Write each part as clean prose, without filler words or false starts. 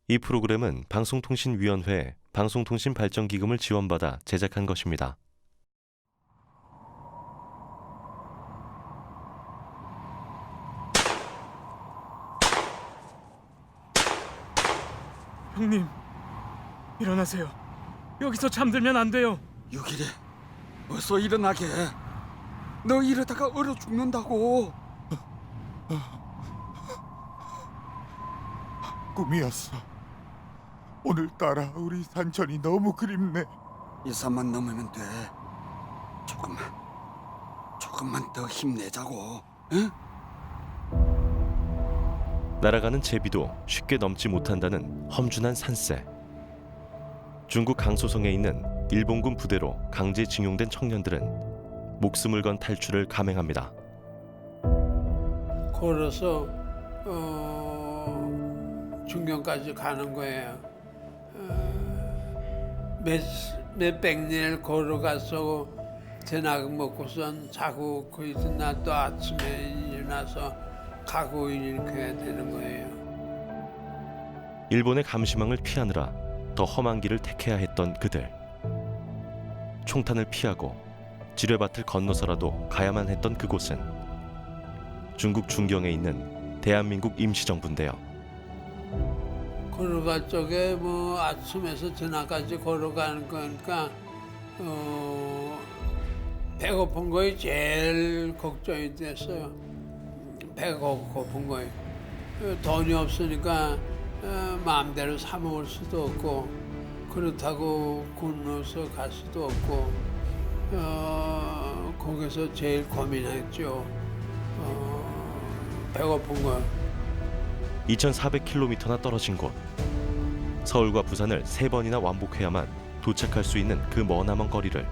이 프로그램은 방송통신위원회 방송통신발전기금을 지원받아 제작한 것입니다. 형님, 일어나세요. 여기서 잠들면 안 돼요. 유길이, 어서 일어나게. 너 이러다가 얼어 죽는다고. 꿈이었어. 오늘따라 우리 산천이 너무 그립네. 이 산만 넘으면 돼. 조금만 더 힘내자고. 응? 날아가는 제비도 쉽게 넘지 못한다는 험준한 산세. 중국 강소성에 있는 일본군 부대로 강제징용된 청년들은 목숨을 건 탈출을 감행합니다. 걸어서 중경까지 가는 거예요. 몇백 리를 걸어가서 저녁 먹고선 자고 그 이튿날 또 아침에 일어나서 가고 이렇게 해야 되는 거예요. 일본의 감시망을 피하느라 더 험한 길을 택해야 했던 그들. 총탄을 피하고 지뢰밭을 건너서라도 가야만 했던 그곳은 중국 중경에 있는 대한민국 임시정부인데요. 걸어갈 적에 뭐 아침에서 저녁까지 걸어가는 거니까 배고픈 거에 제일 걱정이 됐어요. 배가 고픈 거예요. 돈이 없으니까 마음대로 사 먹을 수도 없고 그렇다고 굶어서 갈 수도 없고 거기서 제일 고민했죠. 배고픈 거. 2,400km나 떨어진 곳. 서울과 부산을 3번이나 왕복해야만 도착할 수 있는 그 머나먼 거리를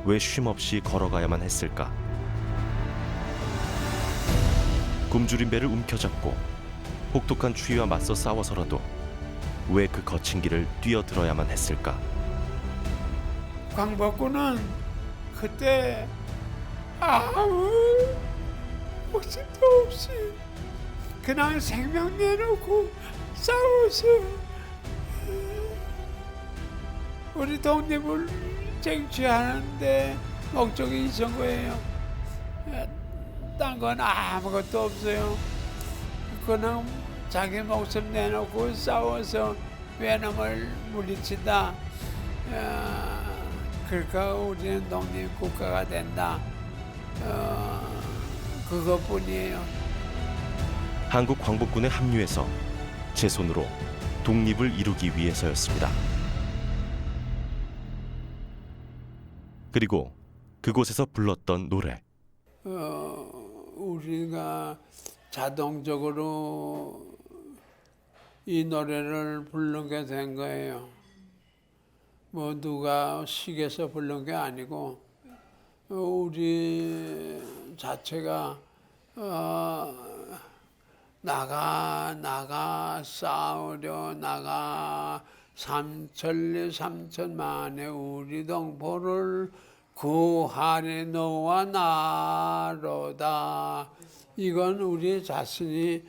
왜 쉼없이 걸어가야만 했을까? 굶주린 배를 움켜잡고 혹독한 추위와 맞서 싸워서라도 왜 그 거친 길을 뛰어들어야만 했을까? 광복군은 그때 아무 목숨도 없이 그냥 생명 내놓고 싸워서 우리 독립을 쟁취하는데 목적이 있은 거예요. 딴 건 아무것도 없어요. 그냥 자기 목숨 내놓고 싸워서 외놈을 물리친다. 그러니까 우리는 독립국가가 된다. 그것뿐이에요. 한국 광복군에 합류해서 제 손으로 독립을 이루기 위해서였습니다. 그리고 그곳에서 불렀던 노래. 우리가 자동적으로 이 노래를 부르게 된 거예요. 뭐 누가 시켜서 부른 게 아니고 우리 자체가 나가 싸우려 나가 삼천리 삼천만의 우리 동포를 구하리 너와 나로다. 이건 우리 자신이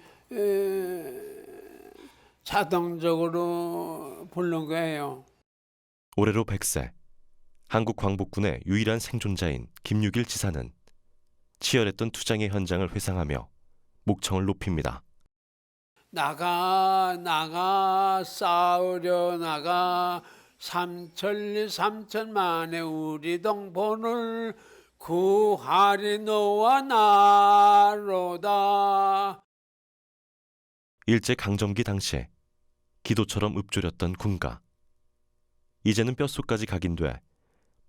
자동적으로 부른 거예요. 올해로 100세, 한국 광복군의 유일한 생존자인 김유길 지사는 치열했던 투쟁의 현장을 회상하며 목청을 높입니다. 나가 싸우려 나가 삼천리 삼천만의 우리 동포를 구하리 너와 나로다. 일제 강점기 당시에 기도처럼 읊조렸던 군가. 이제는 뼛속까지 각인돼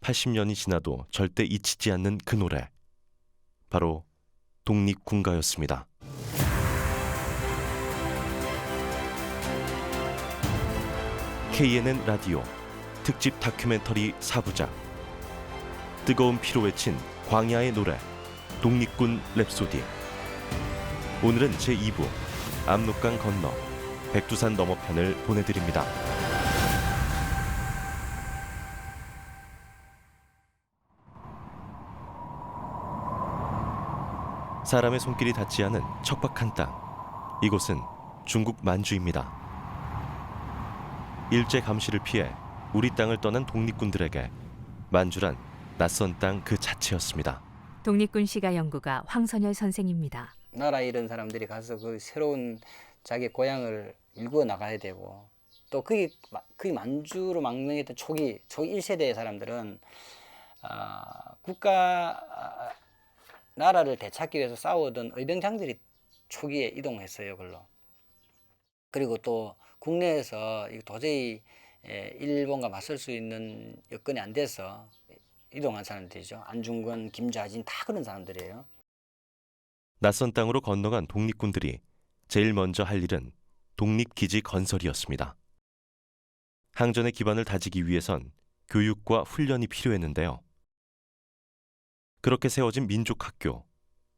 80년이 지나도 절대 잊히지 않는 그 노래. 바로 독립군가였습니다. KNN 라디오 특집 다큐멘터리 4부작. 뜨거운 피로 외친 광야의 노래 독립군 랩소디. 오늘은 제2부 압록강 건너 백두산 너머편을 보내드립니다. 사람의 손길이 닿지 않은 척박한 땅. 이곳은 중국 만주입니다. 일제 감시를 피해 우리 땅을 떠난 독립군들에게 만주란 낯선 땅 그 자체였습니다. 독립군 시가 연구가 황선열 선생입니다. 나라 잃은 사람들이 가서 그 새로운 자기 고향을 일구어 나가야 되고, 또 거기 만주로 망명했던 초기 1세대의 사람들은 나라를 되찾기 위해서 싸우던 의병장들이 초기에 이동했어요, 그걸로. 그리고 또 국내에서 도저히 일본과 맞설 수 있는 여건이 안 돼서 이동한 사람들이죠. 안중근, 김좌진 다 그런 사람들이에요. 낯선 땅으로 건너간 독립군들이 제일 먼저 할 일은 독립기지 건설이었습니다. 항전의 기반을 다지기 위해선 교육과 훈련이 필요했는데요. 그렇게 세워진 민족학교,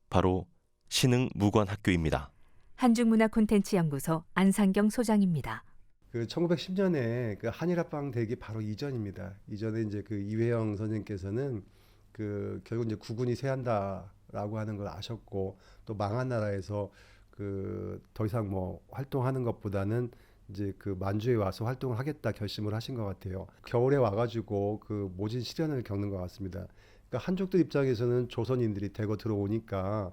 바로 신흥무관학교입니다. 한중문화콘텐츠연구소 안상경 소장입니다. 그 1910년에 그 한일합방 되기 바로 이전입니다. 이전에 이제 그 이회영 선생님께서는 그 결국 이제 국군이 쇠한다라고 하는 걸 아셨고, 또 망한 나라에서 그 더 이상 뭐 활동하는 것보다는 이제 그 만주에 와서 활동을 하겠다 결심을 하신 것 같아요. 겨울에 와가지고 그 모진 시련을 겪는 것 같습니다. 그러니까 한족들 입장에서는 조선인들이 대거 들어오니까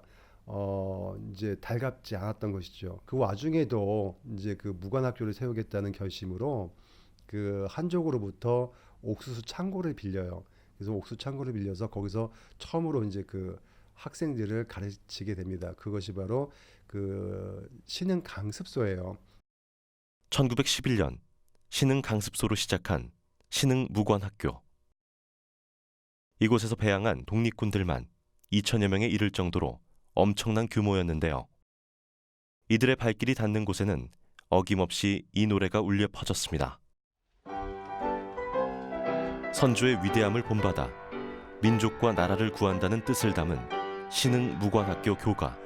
이제 달갑지 않았던 것이죠. 그 와중에도 이제 그 무관학교를 세우겠다는 결심으로 그 한족으로부터 옥수수 창고를 빌려요. 그래서 옥수수 창고를 빌려서 거기서 처음으로 이제 그 학생들을 가르치게 됩니다. 그것이 바로 그 신흥 강습소예요. 1911년 신흥 강습소로 시작한 신흥 무관학교. 이곳에서 배양한 독립군들만 2천여 명에 이를 정도로 엄청난 규모였는데요. 이들의 발길이 닿는 곳에는 어김없이 이 노래가 울려 퍼졌습니다. 선조의 위대함을 본받아 민족과 나라를 구한다는 뜻을 담은 신흥 무관학교 교가.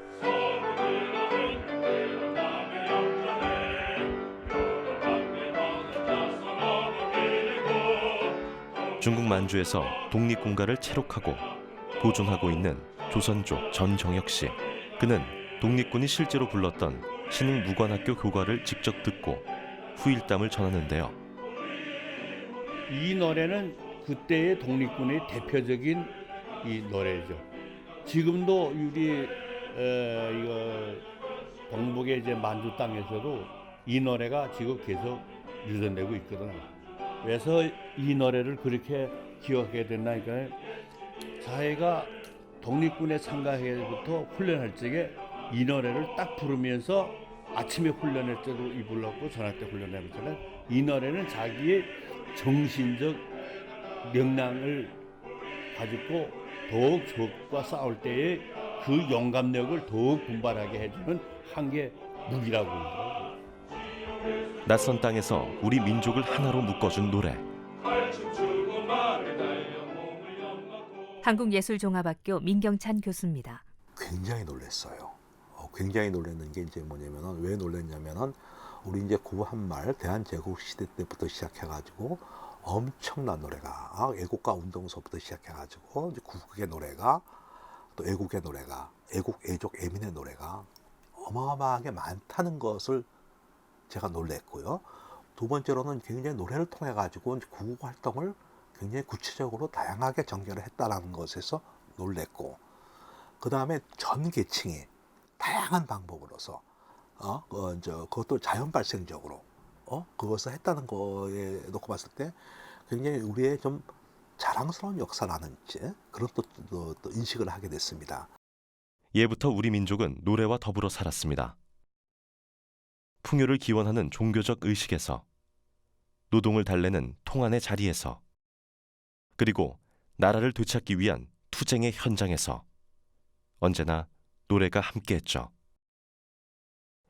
중국 만주에서 독립군가를 채록하고 보존하고 있는 조선족 전정혁 씨. 그는 독립군이 실제로 불렀던 신흥 무관학교 교가를 직접 듣고 후일담을 전하는데요. 이 노래는 그때의 독립군의 대표적인 이 노래죠. 지금도 우리 이거 동북의 이제 만주 땅에서도 이 노래가 지금 계속 유전되고 있거든요. 그래서 이 노래를 그렇게 기억하게 됐나니까, 자기가 독립군에 참가해부터 훈련할 적에 이 노래를 딱 부르면서 아침에 훈련할 때도 이 불렀고 저녁 때 훈련할 때는 이 노래는 자기의 정신적 역량을 가지고 더욱 적과 싸울 때의 그 용감력을 더욱 분발하게 해주는 한계 무기라고 그러더라고요. 낯선 땅에서 우리 민족을 하나로 묶어준 노래. 한국예술종합학교 민경찬 교수입니다. 굉장히 놀랐어요. 굉장히 놀랐는 게 이제 뭐냐면은, 왜 놀랐냐면은 우리 이제 구한말 대한제국 시대 때부터 시작해가지고 엄청난 노래가, 애국가 운동서부터 시작해가지고 이제 구국의 노래가, 또 애국의 노래가, 애족, 애민의 노래가 어마어마하게 많다는 것을 제가 놀랬고요. 두 번째로는 굉장히 노래를 통해 가지고 구국 활동을 굉장히 구체적으로 다양하게 전개를 했다는 것에서 놀랬고, 그 다음에 전 계층이 다양한 방법으로서 그것도 자연 발생적으로 그것을 했다는 거에 놓고 봤을 때 굉장히 우리의 좀 자랑스러운 역사라는 그런 또 인식을 하게 됐습니다. 예부터 우리 민족은 노래와 더불어 살았습니다. 풍요를 기원하는 종교적 의식에서, 노동을 달래는 통한의 자리에서, 그리고 나라를 되찾기 위한 투쟁의 현장에서 언제나 노래가 함께했죠.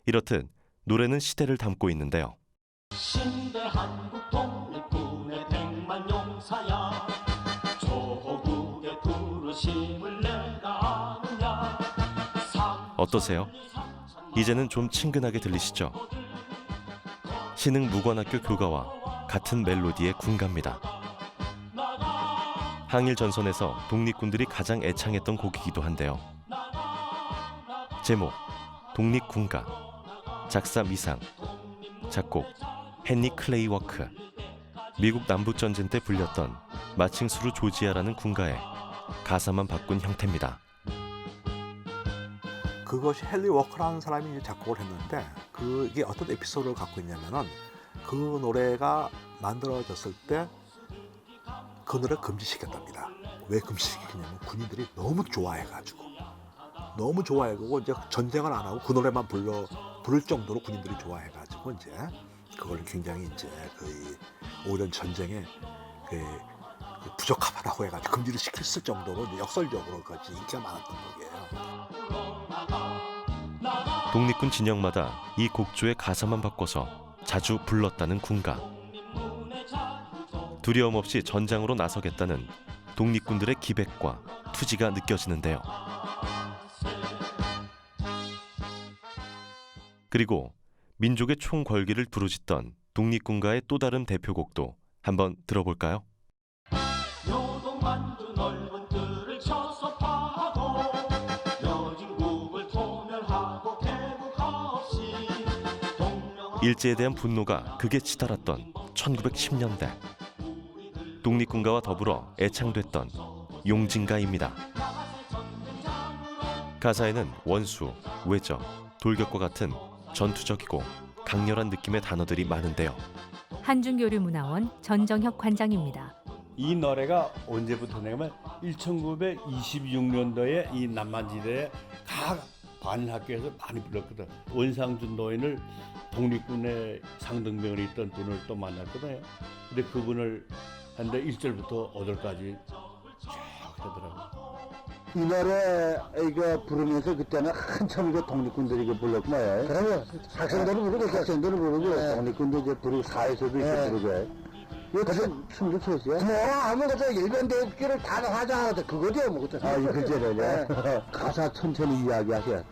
이렇듯 노래는 시대를 담고 있는데요. 신대 한국 독립군의 백만 용사야, 조국의 부르심을 내가 아느냐. 어떠세요? 이제는 좀 친근하게 들리시죠? 신흥 무관학교 교가와 같은 멜로디의 군가입니다. 항일 전선에서 독립군들이 가장 애창했던 곡이기도 한데요. 제목 독립군가, 작사 미상, 작곡 헨리 클레이워크, 미국 남북전쟁 때 불렸던 마칭수르 조지아라는 군가의 가사만 바꾼 형태입니다. 그것이 헨리 워커라는 사람이 이제 작곡을 했는데 그게 어떤 에피소드를 갖고 있냐면은 그 노래가 만들어졌을 때 그 노래를 금지시켰답니다. 왜 금지시켰냐면 군인들이 너무 좋아해가지고 이제 전쟁을 안 하고 그 노래만 부를 정도로 군인들이 좋아해가지고 이제 그걸 굉장히 이제 그 오랜 전쟁에 부적합하다고 해가지고 금지를 시켰을 정도로 이제 역설적으로 그것이 인기가 많았던 곡이에요. 독립군 진영마다 이 곡조의 가사만 바꿔서 자주 불렀다는 군가. 두려움 없이 전장으로 나서겠다는 독립군들의 기백과 투지가 느껴지는데요. 그리고 민족의 총궐기를 부르짖던 독립군가의 또 다른 대표곡도 한번 들어볼까요? 요동만두 넓은 뜰을 쳐서 파고 여진국을 소멸하고 개국하옵시. 일제에 대한 분노가 극에 치달았던 1910년대. 독립군가와 더불어 애창됐던 용진가입니다. 가사에는 원수, 외적, 돌격과 같은 전투적이고 강렬한 느낌의 단어들이 많은데요. 한중교류문화원 전정혁 관장입니다. 이 노래가 언제부터 내면 1926년도에 이 남만지대에 각 반학교에서 많이 불렀거든. 원상준 노인을 독립군의 상등병을 있던 분을 또 만났거든요. 근데 그분을 한데 1절부터 5절까지 쭉 하더라고요. 이 노래 이거 부르면서 그때는 한참 이거 독립군들이 이거 불렀구나. 그러면 학생들은 부르고 학생들은 부르고 독립군도 이제 부르고 사회에서도 이렇게 부르고. 이거 가서 춤도 췄어요? 뭐 아무것도 일본 대국기를 다 하자 그거죠 뭐 그때. 아 그제래. 가사 천천히 이야기하세요.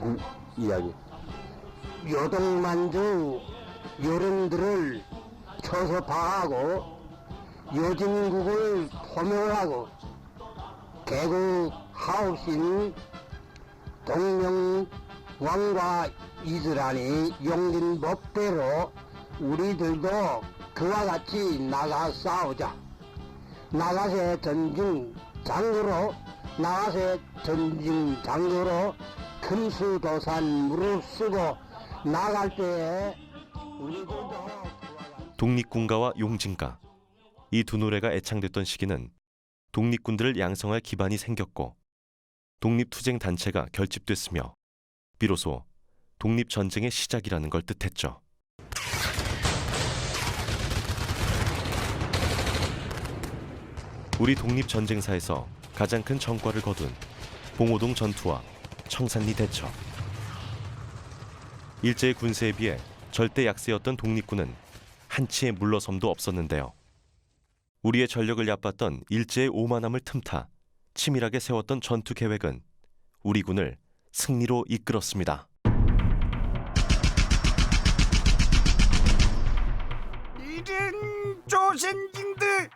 이야기. 요동만두 요런들을 쳐서 파하고 여진국을 포멸하고 개국하옵신 동명왕과 이스라니 용진 법대로 우리들도 그와 같이 나가 싸우자. 나가세 전진 장구로 금수도산 무릎 쓰고 나갈 때에 우리들도 독립군가와 용진가. 이 두 노래가 애창됐던 시기는 독립군들을 양성할 기반이 생겼고 독립투쟁 단체가 결집됐으며 비로소 독립전쟁의 시작이라는 걸 뜻했죠. 우리 독립전쟁사에서 가장 큰 성과를 거둔 봉오동 전투와 청산리 대처. 일제의 군세에 비해 절대 약세였던 독립군은 한치의 물러섬도 없었는데요. 우리의 전력을 얕봤던 일제의 오만함을 틈타 치밀하게 세웠던 전투 계획은 우리 군을 승리로 이끌었습니다. 이런 조선진들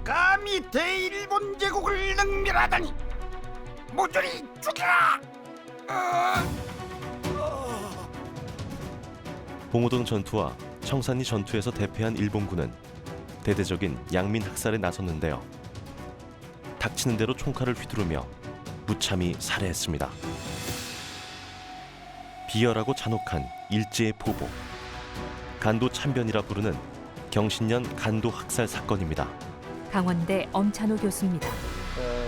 감히 대일본 제국을 능멸하다니 모조리 죽여라! 봉오동 전투와 청산리 전투에서 대패한 일본군은 대대적인 양민 학살에 나섰는데요. 닥치는 대로 총칼을 휘두르며 무참히 살해했습니다. 비열하고 잔혹한 일제의 포복. 간도 참변이라 부르는 경신년 간도 학살 사건입니다. 강원대 엄찬호 교수입니다.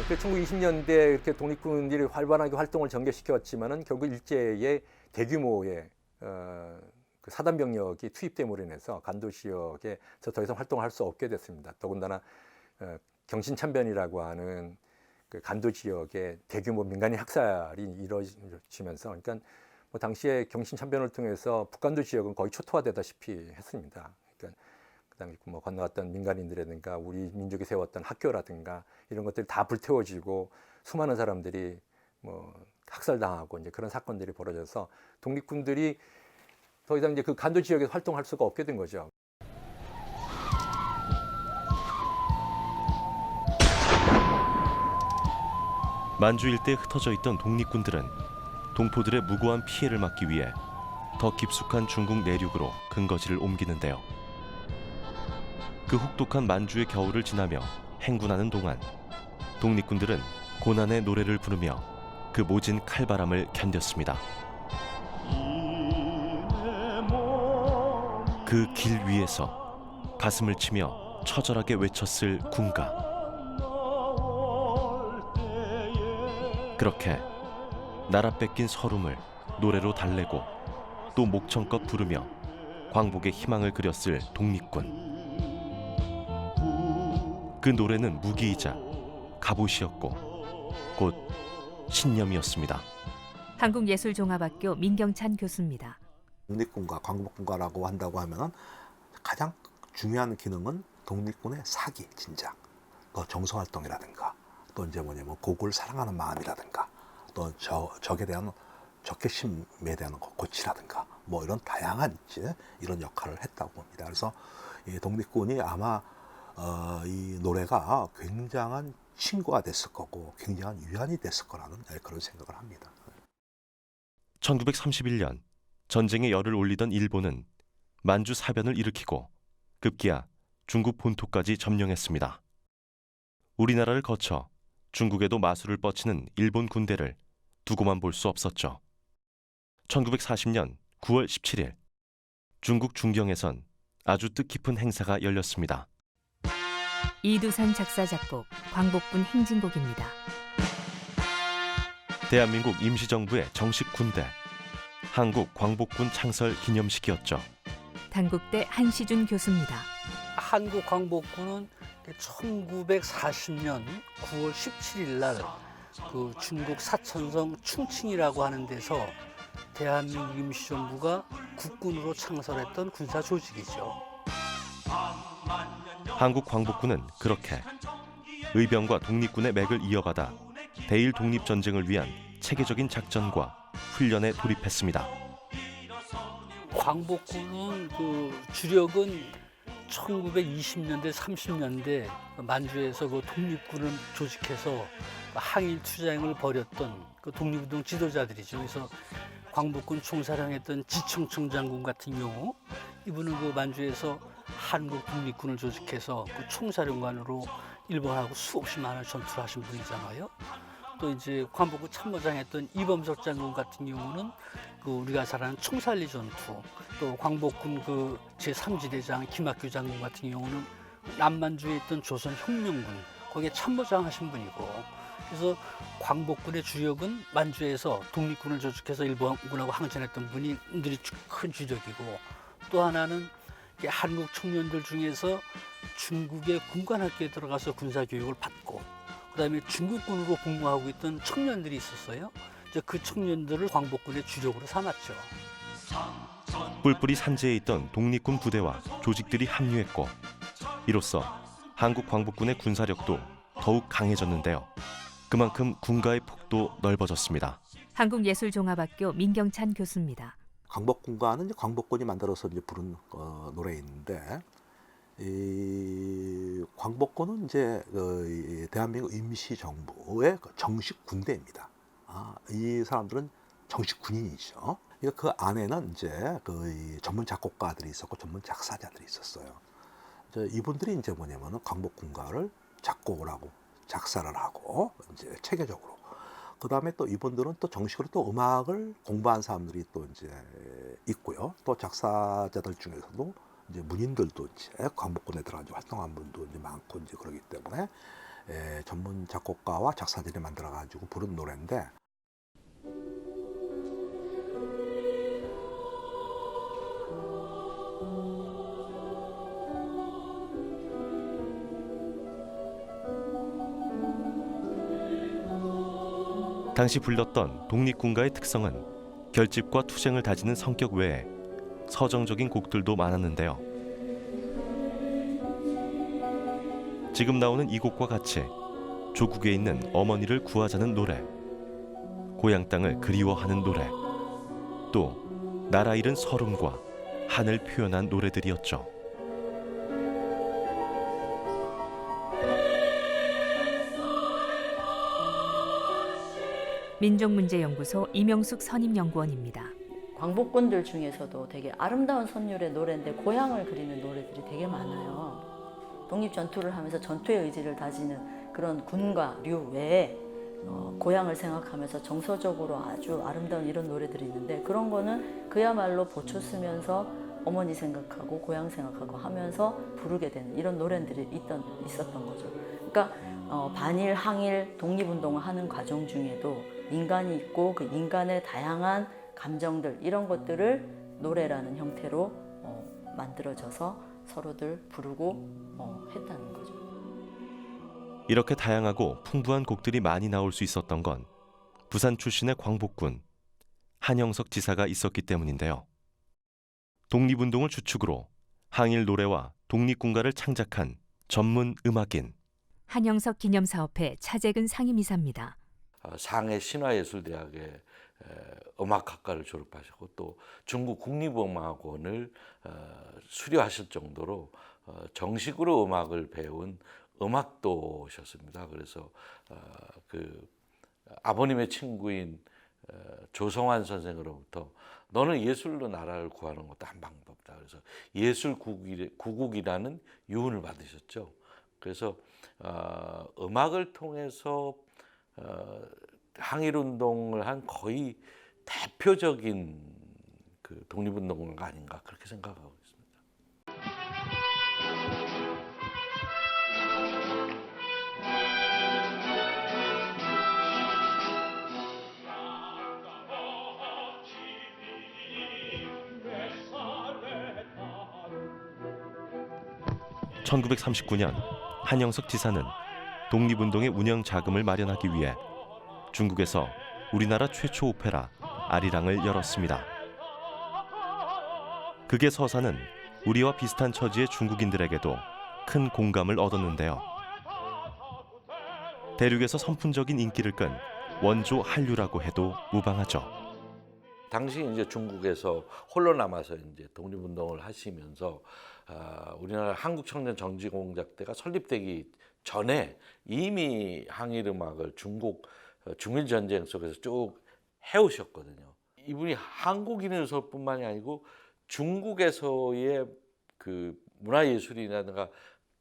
1920년대 이렇게 독립군들이 활발하게 활동을 전개시켰지만은 결국 일제의 대규모의 그 사단 병력이 투입됨으로 인해서 간도 지역에서 더 이상 활동을 할 수 없게 됐습니다. 더군다나 경신참변이라고 하는 그 간도 지역에 대규모 민간인 학살이 이루어지면서, 그러니까 뭐 당시에 경신참변을 통해서 북간도 지역은 거의 초토화되다시피 했습니다. 그러니까 그 당시 뭐 건너갔던 민간인들이라든가 우리 민족이 세웠던 학교라든가 이런 것들이 다 불태워지고 수많은 사람들이 뭐 학살당하고 이제 그런 사건들이 벌어져서 독립군들이 더 이상 이제 그 간도 지역에서 활동할 수가 없게 된 거죠. 만주 일대에 흩어져 있던 독립군들은 동포들의 무고한 피해를 막기 위해 더 깊숙한 중국 내륙으로 근거지를 옮기는데요. 그 혹독한 만주의 겨울을 지나며 행군하는 동안 독립군들은 고난의 노래를 부르며 그 모진 칼바람을 견뎠습니다. 그 길 위에서 가슴을 치며 처절하게 외쳤을 군가. 그렇게 나라 뺏긴 서름을 노래로 달래고 또 목청껏 부르며 광복의 희망을 그렸을 독립군. 그 노래는 무기이자 갑옷이었고 곧 신념이었습니다. 한국예술종합학교 민경찬 교수입니다. 독립군가, 광복군가라고 한다고 하면은 가장 중요한 기능은 독립군의 사기, 진작, 또 정서활동이라든가, 또 이제 뭐냐면 고국을 사랑하는 마음이라든가, 또 적에 대한 적개심에 대한 고치라든가, 뭐 이런 다양한 이런 역할을 했다고 봅니다. 그래서 이 독립군이 아마 이 노래가 굉장한 친구가 됐을 거고 굉장한 위안이 됐을 거라는 그런 생각을 합니다. 1931년 전쟁의 열을 올리던 일본은 만주 사변을 일으키고 급기야 중국 본토까지 점령했습니다. 우리나라를 거쳐 중국에도 마술을 뻗치는 일본 군대를 두고만 볼 수 없었죠. 1940년 9월 17일 중국 중경에선 아주 뜻깊은 행사가 열렸습니다. 이두산 작사 작곡 광복군 행진곡입니다. 대한민국 임시정부의 정식 군대 한국 광복군 창설 기념식이었죠. 단국대 한시준 교수입니다. 한국 광복군은 1940년 9월 17일 날 그 중국 사천성 충칭이라고 하는 데서 대한민국 임시정부가 국군으로 창설했던 군사 조직이죠. 한국 광복군은 그렇게 의병과 독립군의 맥을 이어받아 대일 독립전쟁을 위한 체계적인 작전과 훈련에 돌입했습니다. 광복군은 그 주력은 1920년대, 30년대 만주에서 그 독립군을 조직해서 항일 투쟁을 벌였던 그 독립운동 지도자들이죠. 그래서 광복군 총사령했던 지청청 장군 같은 경우 이분은 그 만주에서 한국 독립군을 조직해서 그 총사령관으로 일본하고 수없이 많은 전투를 하신 분이잖아요. 또 이제 광복군 참모장 했던 이범석 장군 같은 경우는 그 우리가 잘 아는 총살리 전투, 또 광복군 그 제3지대장 김학규 장군 같은 경우는 남만주에 있던 조선혁명군 거기에 참모장 하신 분이고, 그래서 광복군의 주력은 만주에서 독립군을 조직해서 일본군하고 항전했던 분들이 큰 주력이고, 또 하나는 한국 청년들 중에서 중국의 군관학교에 들어가서 군사교육을 받고 그다음에 중국군으로 복무하고 있던 청년들이 있었어요. 그 청년들을 광복군의 주력으로 삼았죠. 뿔뿔이 산지에 있던 독립군 부대와 조직들이 합류했고 이로써 한국 광복군의 군사력도 더욱 강해졌는데요. 그만큼 군가의 폭도 넓어졌습니다. 한국예술종합학교 민경찬 교수입니다. 광복군가는 이제 광복군이 만들어서 이제 부른 노래인데, 이 광복군은 이제 대한민국 임시정부의 정식 군대입니다. 이 사람들은 정식 군인이죠. 그러니까 그 안에는 이제 그 전문 작곡가들이 있었고 전문 작사자들이 있었어요. 이분들이 이제 뭐냐면은 광복군가를 작곡을 하고 작사를 하고 이제 체계적으로. 그 다음에 또 이분들은 또 정식으로 또 음악을 공부한 사람들이 또 이제 있고요. 또 작사자들 중에서도 이제 문인들도 이제 광복군에 들어가서 활동한 분도 이제 많고 이제 그러기 때문에 전문 작곡가와 작사들이 만들어가지고 부른 노래인데. 당시 불렀던 독립군가의 특성은 결집과 투쟁을 다지는 성격 외에 서정적인 곡들도 많았는데요. 지금 나오는 이 곡과 같이 조국에 있는 어머니를 구하자는 노래, 고향 땅을 그리워하는 노래, 또 나라 잃은 서름과 한을 표현한 노래들이었죠. 민족문제연구소 이명숙 선임연구원입니다. 광복군들 중에서도 되게 아름다운 선율의 노래인데 고향을 그리는 노래들이 되게 많아요. 독립전투를 하면서 전투의 의지를 다지는 그런 군과 류 외에 고향을 생각하면서 정서적으로 아주 아름다운 이런 노래들이 있는데 그런 거는 그야말로 보초 쓰면서 어머니 생각하고 고향 생각하고 하면서 부르게 되는 이런 노래들이 있었던 거죠. 그러니까 반일, 항일, 독립운동을 하는 과정 중에도 인간이 있고 그 인간의 다양한 감정들 이런 것들을 노래라는 형태로 만들어져서 서로들 부르고 했다는 거죠. 이렇게 다양하고 풍부한 곡들이 많이 나올 수 있었던 건 부산 출신의 광복군 한영석 지사가 있었기 때문인데요. 독립운동을 주축으로 항일 노래와 독립군가를 창작한 전문 음악인 한영석 기념사업회 차재근 상임이사입니다. 상해 신화예술대학의 음악학과를 졸업하시고 또 중국 국립음악원을 수료하실 정도로 정식으로 음악을 배운 음악도셨습니다. 그래서 그 아버님의 친구인 조성환 선생으로부터 너는 예술로 나라를 구하는 것도 한 방법이다. 그래서 예술구국이라는 유훈을 받으셨죠. 그래서 음악을 통해서 항일운동을 한 거의 대표적인 그 독립운동가가 아닌가 그렇게 생각하고 있습니다. (1939년) 한영석 지사는 독립운동의 운영 자금을 마련하기 위해 중국에서 우리나라 최초 오페라 아리랑을 열었습니다. 극의 서사는 우리와 비슷한 처지의 중국인들에게도 큰 공감을 얻었는데요. 대륙에서 선풍적인 인기를 끈 원조 한류라고 해도 무방하죠. 당시 이제 중국에서 홀로 남아서 이제 독립운동을 하시면서 우리나라 한국청년정치공작대가 설립되기 전에 이미 항일음악을 중일전쟁 속에서 쭉 해오셨거든요. 이분이 한국인으로서 뿐만이 아니고 중국에서의 그 문화예술이라든가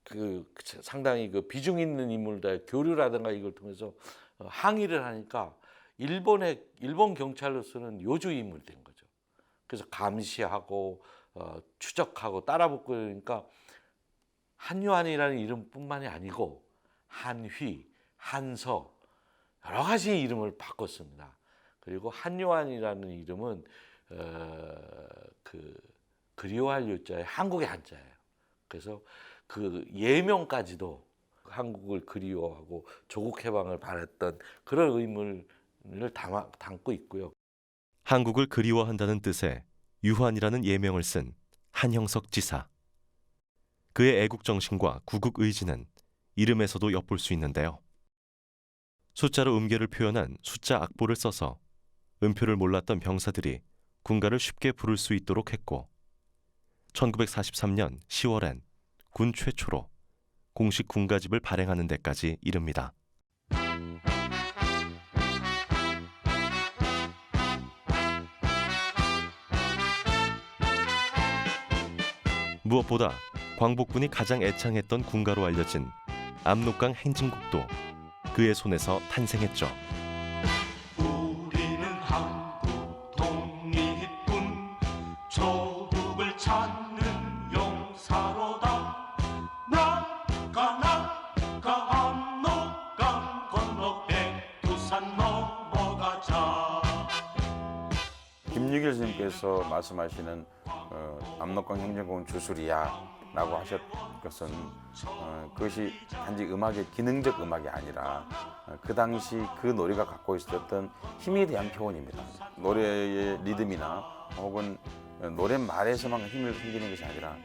그 상당히 그 비중 있는 인물들의 교류라든가 이걸 통해서 항의를 하니까 일본 경찰로서는 요주 인물이 된 거죠. 그래서 감시하고 추적하고 따라붙고 그러니까 한유안이라는 이름뿐만이 아니고 한휘, 한서 여러 가지 이름을 바꿨습니다. 그리고 한유안이라는 이름은 그 그리워할 유자에 한국의 한자예요. 그래서 그 예명까지도 한국을 그리워하고 조국 해방을 바랬던 그런 의미를 담고 있고요. 한국을 그리워한다는 뜻의 유환이라는 예명을 쓴 한영석 지사. 그의 애국정신과 구국의지는 이름에서도 엿볼 수 있는데요. 숫자로 음계를 표현한 숫자 악보를 써서 음표를 몰랐던 병사들이 군가를 쉽게 부를 수 있도록 했고 1943년 10월엔 군 최초로 공식 군가집을 발행하는 데까지 이릅니다. 무엇보다 광복군이 가장 애창했던 군가로 알려진 압록강 행진곡도 그의 손에서 탄생했죠. 우리는 한국 독립군 조국을 찾는 용사로다. 나가 압록강 건너 백두산 넘어가자. 김유길 선생님께서 말씀하시는 압록강 행진곡은 주술이야 라고 하셨던 것은 그것이 단지 음악의 기능적 음악이 아니라 그 당시 그 노래가 갖고 있었던 힘에 대한 표현입니다. 노래의 리듬이나 혹은 노랫말에서만 힘을 생기는 것이 아니라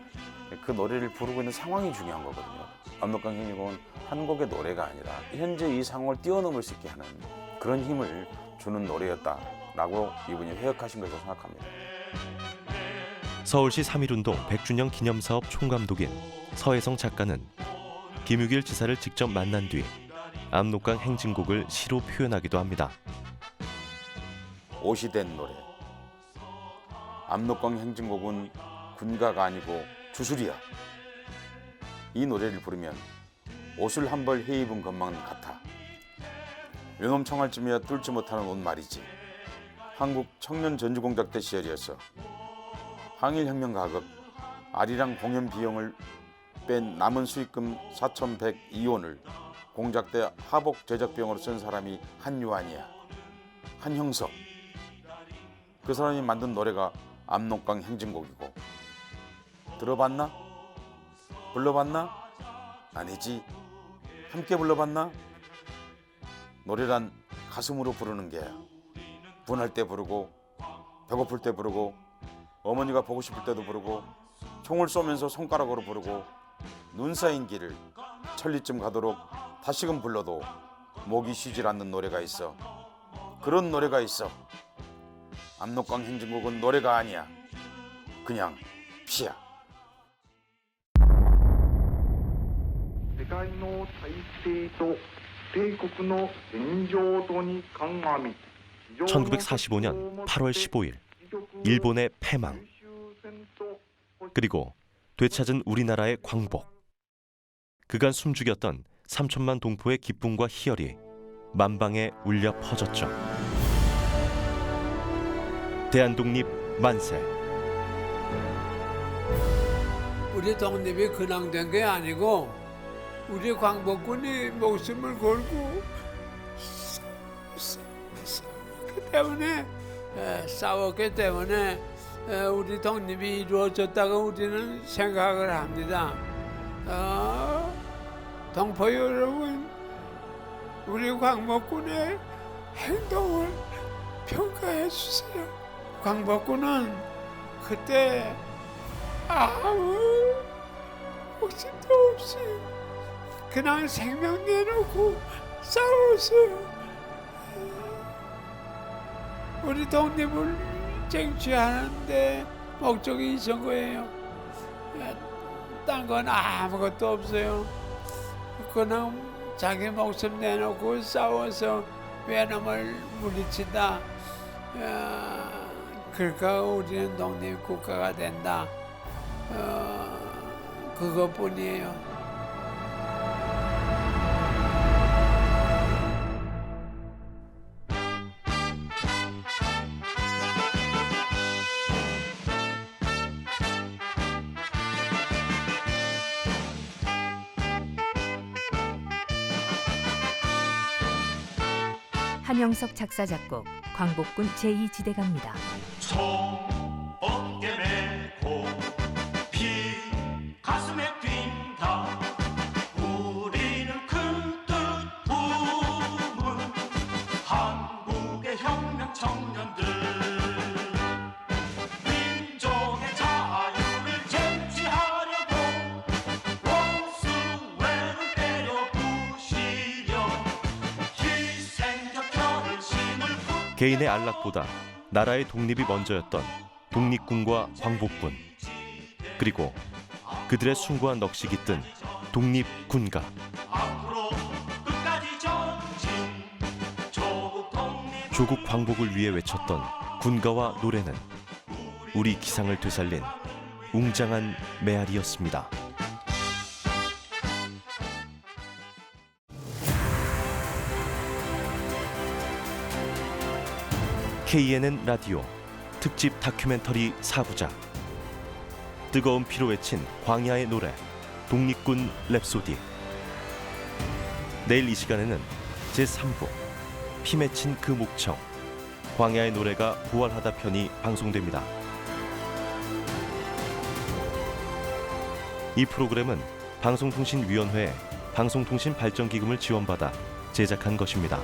그 노래를 부르고 있는 상황이 중요한 거거든요. 압록강 행진곡은 한 곡의 노래가 아니라 현재 이 상황을 뛰어넘을 수 있게 하는 그런 힘을 주는 노래였다라고 이분이 회역하신 것으로 생각합니다. 서울시 3.1운동 100주년 기념사업 총감독인 서혜성 작가는 김유길 지사를 직접 만난 뒤 압록강 행진곡을 시로 표현하기도 합니다. 옷이 된 노래. 압록강 행진곡은 군가가 아니고 주술이야. 이 노래를 부르면 옷을 한 벌 해입은 것만 같아. 요놈 청알쯤이야 뚫지 못하는 옷 말이지. 한국 청년 전주공작 때 시절이었어. 항일혁명 가급 아리랑 공연 비용을 뺀 남은 수익금 4,102원을 공작대 하복 제작 비용으로 쓴 사람이 한유한이야. 한형석. 그 사람이 만든 노래가 압록강 행진곡이고. 들어봤나? 불러봤나? 아니지. 함께 불러봤나? 노래란 가슴으로 부르는 게야. 분할 때 부르고, 배고플 때 부르고, 어머니가 보고 싶을 때도 부르고, 총을 쏘면서 손가락으로 부르고, 눈 쌓인 길을 천리쯤 가도록 다시금 불러도 목이 쉬질 않는 노래가 있어. 그런 노래가 있어. 압록강 행진곡은 노래가 아니야. 그냥 피야. 世界の体制と帝国の現状とに鑑み 1945년 8월 15일 일본의 패망, 그리고 되찾은 우리나라의 광복. 그간 숨죽였던 3천만 동포의 기쁨과 희열이 만방에 울려 퍼졌죠. 대한독립 만세. 우리 독립이 근황된 게 아니고 우리 광복군이 목숨을 걸고 싸웠기 때문에 우리 독립이 이루어졌다고 우리는 생각을 합니다. 동포 여러분, 우리 광복군의 행동을 평가해 주세요. 광복군은 그때 아무 욕심도 없이 그냥 생명 내놓고 싸웠어요. 우리 독립을 쟁취하는데 목적이 있은 거예요. 딴 건 아무것도 없어요. 그냥 자기 목숨 내놓고 싸워서 외놈을 물리친다. 그러니까 우리는 독립국가가 된다. 그것뿐이에요. 한영석 작사 작곡, 광복군 제2지대가입니다. 총 어깨 메고 피 가슴에 뛴다. 우리는 큰 뜻 품은 한국의 혁명 청년들. 민족의 자유를 쟁취하려고 원수회를 때려 부시려 희생적 결심을 개인의 안락보다 나라의 독립이 먼저였던 독립군과 광복군, 그리고 그들의 숭고한 넋이 깃든 독립군가. 조국 광복을 위해 외쳤던 군가와 노래는 우리 기상을 되살린 웅장한 메아리였습니다. KNN 라디오 특집 다큐멘터리 4부작, 뜨거운 피로 외친 광야의 노래, 독립군 랩소디. 내일 이 시간에는 제3부 피 맺힌 그 목청, 광야의 노래가 부활하다 편이 방송됩니다. 이 프로그램은 방송통신위원회의 방송통신발전기금을 지원받아 제작한 것입니다.